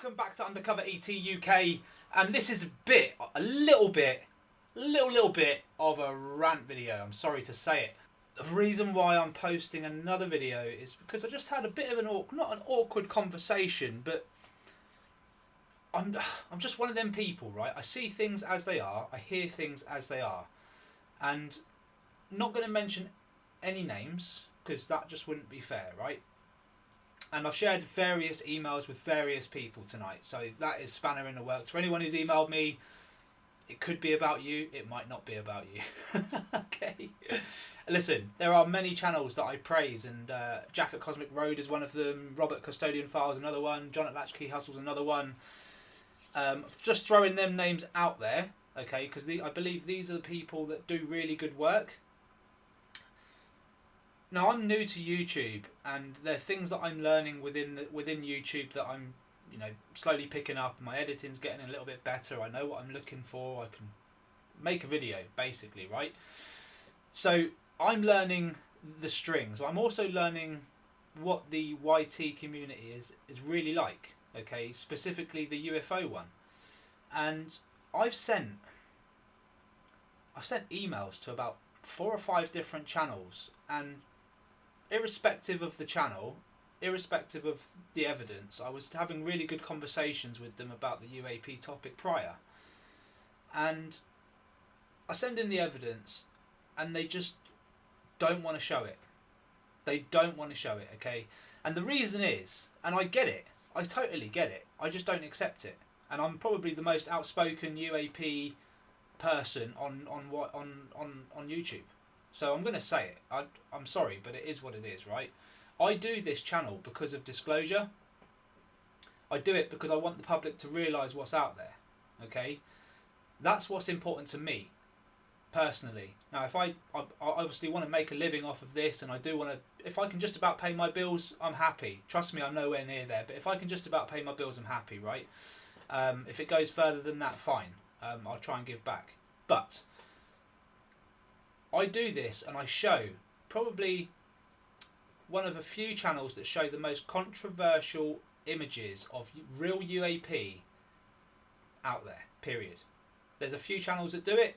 welcome back to UndercoverETuk UK, and this is a little bit of a rant video. I'm sorry to say it. The reason why I'm posting another video is because I just had a bit of not an awkward conversation, but I'm just one of them people, right? I see things as they are, I hear things as they are, and not going to mention any names because that just wouldn't be fair, right? And I've shared various emails with various people tonight, so that is spanner in the works. For anyone who's emailed me, it could be about you, it might not be about you. Okay. Listen, there are many channels that I praise, and Jack at Cosmic Road is one of them, Robert Custodian Files another one, John at Latchkey Hustle's another one. Just throwing them names out there, okay, because I believe these are the people that do really good work. Now, I'm new to YouTube, and there are things that I'm learning within YouTube that I'm, slowly picking up. My editing's getting a little bit better. I know what I'm looking for. I can make a video, basically, right? So I'm learning the strings. I'm also learning what the YT community is really like. Okay, specifically the UFO one, and I've sent emails to about 4 or 5 different channels, and irrespective of the channel, irrespective of the evidence, I was having really good conversations with them about the UAP topic prior. And I send in the evidence and they just don't want to show it. They don't want to show it, okay? And the reason is, and I get it, I totally get it, I just don't accept it. And I'm probably the most outspoken UAP person on YouTube. So I'm going to say it. I'm sorry, but it is what it is, right? I do this channel because of disclosure. I do it because I want the public to realise what's out there, okay? That's what's important to me, personally. Now, if I obviously want to make a living off of this, and I do want to, if I can just about pay my bills, I'm happy. Trust me, I'm nowhere near there, but if I can just about pay my bills, I'm happy, right? If it goes further than that, fine. I'll try and give back. But I do this and I show probably one of a few channels that show the most controversial images of real UAP out there, period. There's a few channels that do it.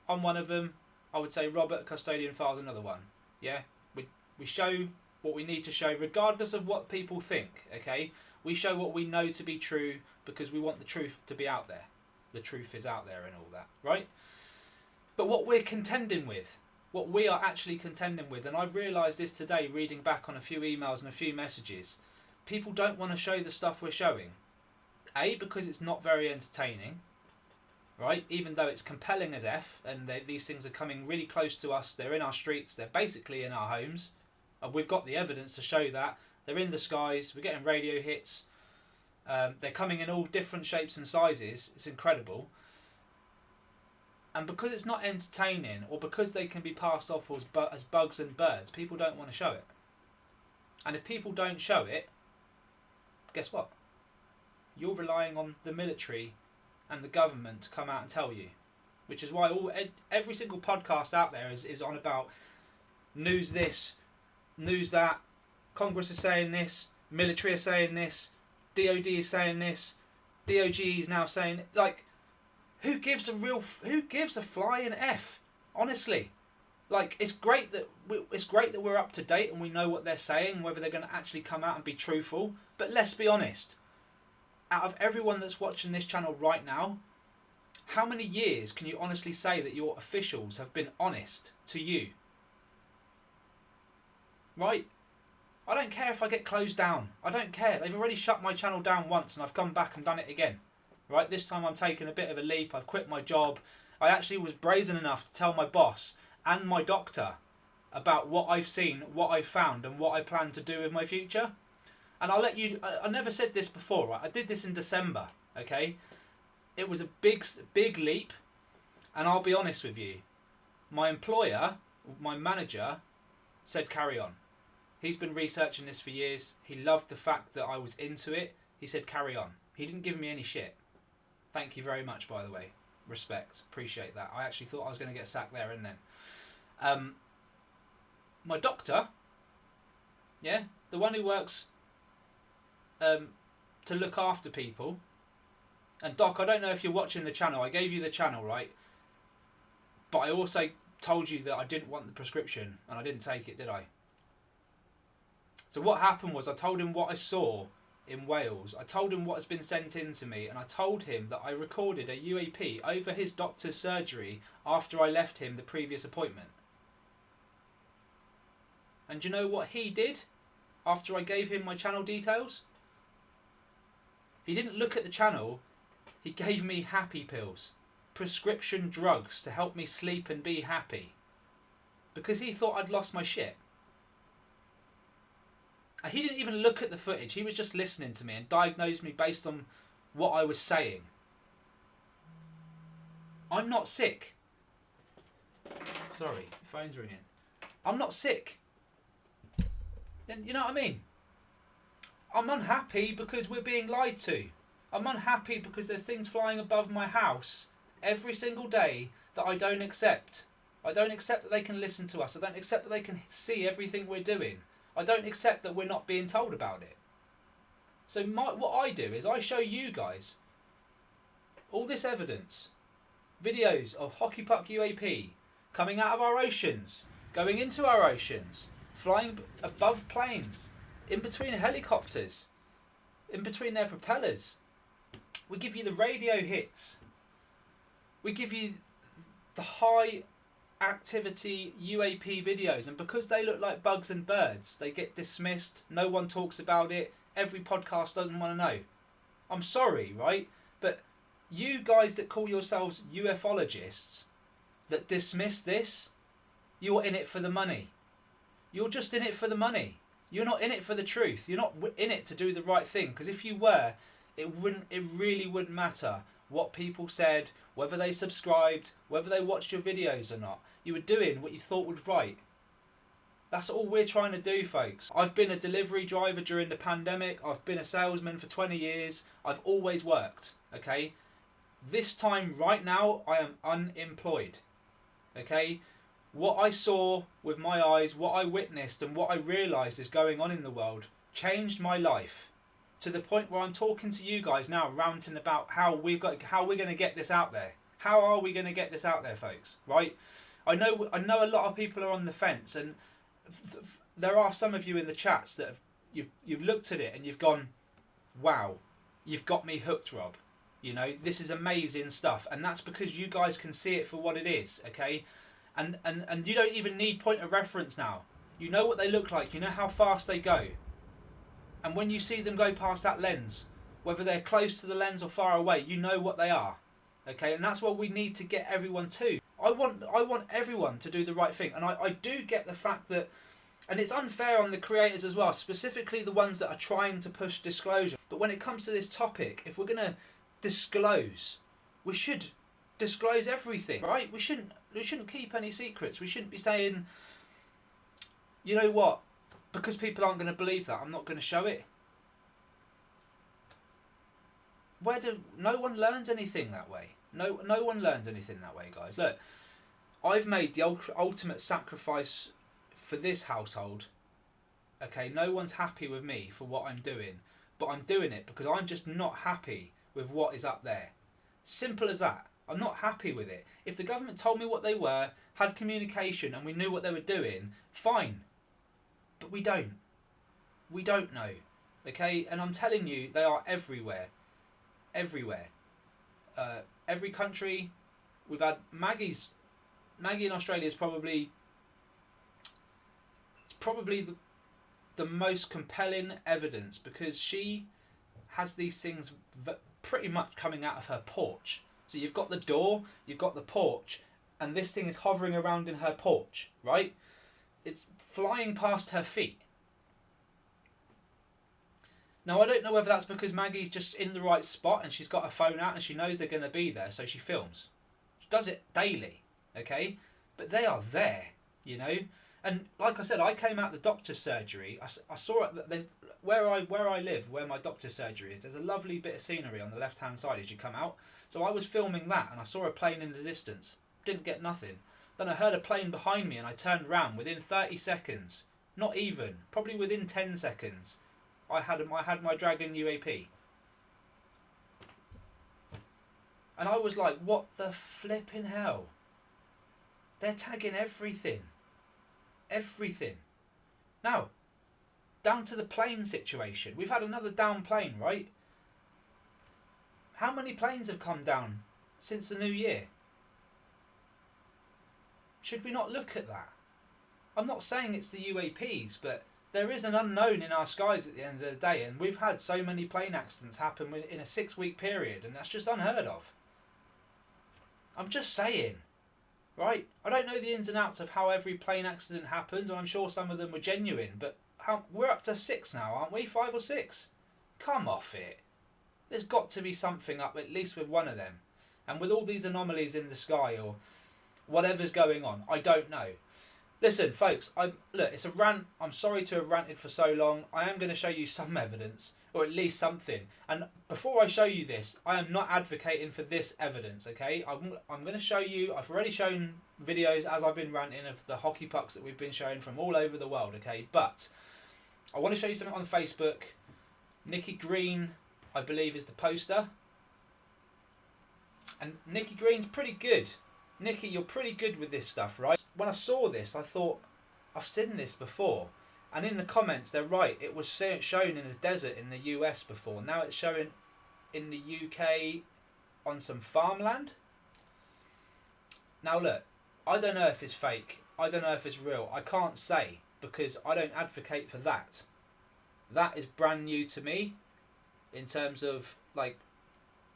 I'm one of them. I would say Robert Custodian Files another one. Yeah, we show what we need to show regardless of what people think, okay? We show what we know to be true because we want the truth to be out there. The truth is out there and all that, right? But what we're contending with, what we are actually contending with, and I've realised this today reading back on a few emails and a few messages, people don't want to show the stuff we're showing. A, because it's not very entertaining, right? Even though it's compelling as F, and these things are coming really close to us, they're in our streets, they're basically in our homes, and we've got the evidence to show that. They're in the skies, we're getting radio hits, they're coming in all different shapes and sizes, it's incredible. And because it's not entertaining, or because they can be passed off as bugs and birds, people don't want to show it. And if people don't show it, guess what? You're relying on the military and the government to come out and tell you. Which is why every single podcast out there is on about news this, news that, Congress is saying this, military is saying this, DOD is saying this, DOG is now saying, like, who gives a flying F? Honestly, like, it's great that we're up to date and we know what they're saying, whether they're going to actually come out and be truthful. But let's be honest. Out of everyone that's watching this channel right now, how many years can you honestly say that your officials have been honest to you? Right? I don't care if I get closed down. I don't care. They've already shut my channel down once and I've come back and done it again. Right, this time I'm taking a bit of a leap. I've quit my job. I actually was brazen enough to tell my boss and my doctor about what I've seen, what I've found, and what I plan to do with my future. And I'll let you, I never said this before, right? I did this in December, okay? It was a big leap. And I'll be honest with you. My employer, my manager, said carry on. He's been researching this for years. He loved the fact that I was into it. He said carry on. He didn't give me any shit. Thank you very much, by the way. Respect. Appreciate that. I actually thought I was going to get sacked there and then. My doctor, yeah, the one who works to look after people. And Doc, I don't know if you're watching the channel. I gave you the channel, right? But I also told you that I didn't want the prescription, and I didn't take it, did I? So what happened was I told him what I saw in Wales. I told him what has been sent in to me, and I told him that I recorded a UAP over his doctor's surgery after I left him the previous appointment. And do you know what he did after I gave him my channel details? He didn't look at the channel. He gave me happy pills, prescription drugs to help me sleep and be happy, because he thought I'd lost my shit. And he didn't even look at the footage. He was just listening to me and diagnosed me based on what I was saying. I'm not sick. Sorry, phone's ringing. I'm not sick. You know what I mean? I'm unhappy because we're being lied to. I'm unhappy because there's things flying above my house every single day that I don't accept. I don't accept that they can listen to us. I don't accept that they can see everything we're doing. I don't accept that we're not being told about it. So what I do is I show you guys all this evidence. Videos of Hockey Puck UAP coming out of our oceans, going into our oceans, flying above planes, in between helicopters, in between their propellers. We give you the radio hits. We give you the high activity UAP videos, and because they look like bugs and birds, they get dismissed. No one talks about it. Every podcast doesn't want to know. I'm sorry, right? But you guys that call yourselves ufologists that dismiss this, you're in it for the money. You're just in it for the money. You're not in it for the truth. You're not in it to do the right thing, because if you were, it really wouldn't matter what people said, whether they subscribed, whether they watched your videos or not. You were doing what you thought was right. That's all we're trying to do, folks. I've been a delivery driver during the pandemic. I've been a salesman for 20 years. I've always worked, okay? This time, right now, I am unemployed, okay? What I saw with my eyes, what I witnessed, and what I realised is going on in the world changed my life to the point where I'm talking to you guys now, ranting about how we're going to get this out there. How are we going to get this out there, folks? Right? I know a lot of people are on the fence, and there are some of you in the chats that you've looked at it and you've gone, wow, you've got me hooked, Rob. You know, this is amazing stuff, and that's because you guys can see it for what it is, okay? And you don't even need point of reference now. You know what they look like. You know how fast they go. And when you see them go past that lens, whether they're close to the lens or far away, you know what they are. Okay, and that's what we need to get everyone to. I want everyone to do the right thing. And I do get the fact that, and it's unfair on the creators as well, specifically the ones that are trying to push disclosure. But when it comes to this topic, if we're going to disclose, we should disclose everything, right? We shouldn't keep any secrets. We shouldn't be saying, you know what, because people aren't going to believe that, I'm not going to show it. No one learns anything that way. No one learns anything that way, guys. Look, I've made the ultimate sacrifice for this household. Okay, no one's happy with me for what I'm doing, but I'm doing it because I'm just not happy with what is up there. Simple as that. I'm not happy with it. If the government told me what they were, had communication, and we knew what they were doing, fine. But we don't. We don't know. Okay? And I'm telling you, they are everywhere. Everywhere. Every country. We've had Maggie in Australia is probably the most compelling evidence, because she has these things pretty much coming out of her porch. So you've got the door, you've got the porch, and this thing is hovering around in her porch, right? It's flying past her feet. Now, I don't know whether that's because Maggie's just in the right spot and she's got her phone out and she knows they're going to be there, so she films. She does it daily, okay? But they are there, you know? And like I said, I came out the doctor's surgery. I saw it where I live, where my doctor's surgery is. There's a lovely bit of scenery on the left-hand side as you come out. So I was filming that and I saw a plane in the distance. Didn't get nothing. Then I heard a plane behind me and I turned round within 30 seconds. Not even. Probably within 10 seconds. I had my Dragon UAP. And I was like, what the flipping hell? They're tagging everything. Everything. Now, down to the plane situation. We've had another down plane, right? How many planes have come down since the new year? Should we not look at that? I'm not saying it's the UAPs, but there is an unknown in our skies at the end of the day, and we've had so many plane accidents happen in a 6-week period, and that's just unheard of. I'm just saying, right? I don't know the ins and outs of how every plane accident happened, and I'm sure some of them were genuine, but we're up to 6 now, aren't we? 5 or 6? Come off it. There's got to be something up, at least with one of them. And with all these anomalies in the sky, or whatever's going on, I don't know. Listen, folks, look, it's a rant. I'm sorry to have ranted for so long. I am going to show you some evidence, or at least something. And before I show you this, I am not advocating for this evidence, okay? I'm going to show you, I've already shown videos as I've been ranting of the hockey pucks that we've been showing from all over the world, okay? But I want to show you something on Facebook. Nikki Green, I believe, is the poster. And Nikki Green's pretty good. Nikki, you're pretty good with this stuff, right? When I saw this, I thought, I've seen this before. And in the comments, they're right. It was shown in a desert in the US before. Now it's showing in the UK on some farmland. Now look, I don't know if it's fake. I don't know if it's real. I can't say, because I don't advocate for that. That is brand new to me in terms of, like,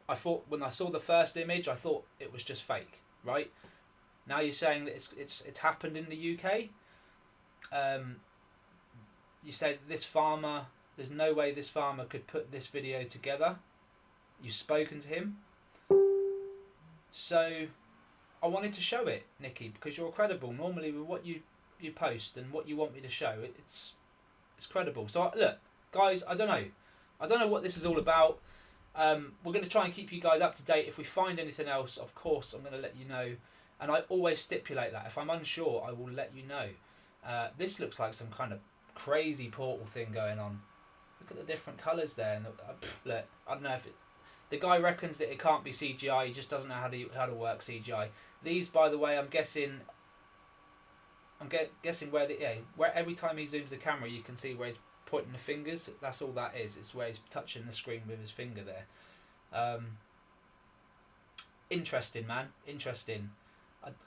I thought when I saw the first image, I thought it was just fake, right? Now you're saying that it's happened in the UK. You said this farmer, there's no way this farmer could put this video together. You've spoken to him. So I wanted to show it, Nikki, because you're credible. Normally with what you post and what you want me to show, it's credible. So look, guys, I don't know what this is all about. We're going to try and keep you guys up to date. If we find anything else, of course, I'm going to let you know. And I always stipulate that. If I'm unsure, I will let you know. This looks like some kind of crazy portal thing going on. Look at the different colours there. And look, I don't know if the guy reckons that it can't be CGI. He just doesn't know how to work CGI. These, by the way, I'm guessing where every time he zooms the camera, you can see where he's pointing the fingers. That's all that is. It's where he's touching the screen with his finger there. Interesting, man. Interesting.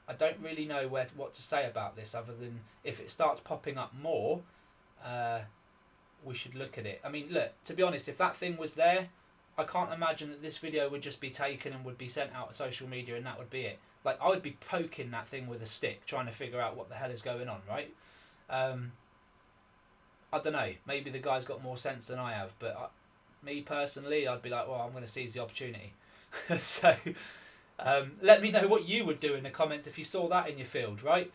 I don't really know what to say about this, other than if it starts popping up more, we should look at it. I mean, look, to be honest, if that thing was there, I can't imagine that this video would just be taken and would be sent out to social media and that would be it. Like, I would be poking that thing with a stick, trying to figure out what the hell is going on, right? I don't know, maybe the guy's got more sense than I have, but me personally, I'd be like, well, I'm going to seize the opportunity. So let me know what you would do in the comments if you saw that in your field, right?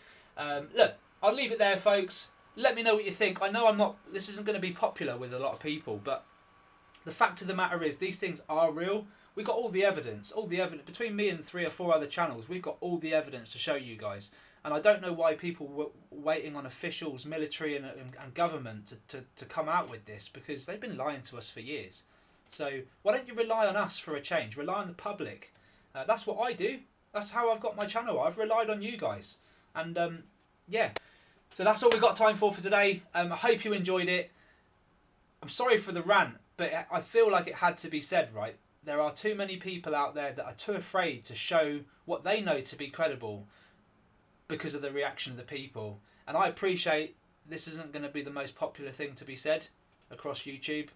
Look, I'll leave it there, folks. Let me know what you think. I know this isn't going to be popular with a lot of people, but the fact of the matter is these things are real. We've got all the evidence, between me and 3 or 4 other channels, we've got all the evidence to show you guys. And I don't know why people were waiting on officials, military and government to come out with this, because they've been lying to us for years. So why don't you rely on us for a change? Rely on the public. That's what I do. That's how I've got my channel. I've relied on you guys. And yeah, so that's all we've got time for today. I hope you enjoyed it. I'm sorry for the rant, but I feel like it had to be said, right? There are too many people out there that are too afraid to show what they know to be credible because of the reaction of the people. And I appreciate this isn't going to be the most popular thing to be said across YouTube.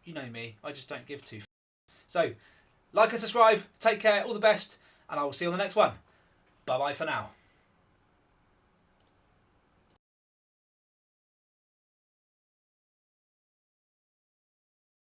You know me, I just don't give two. So, like and subscribe, take care, all the best, and I will see you on the next one. Bye bye for now.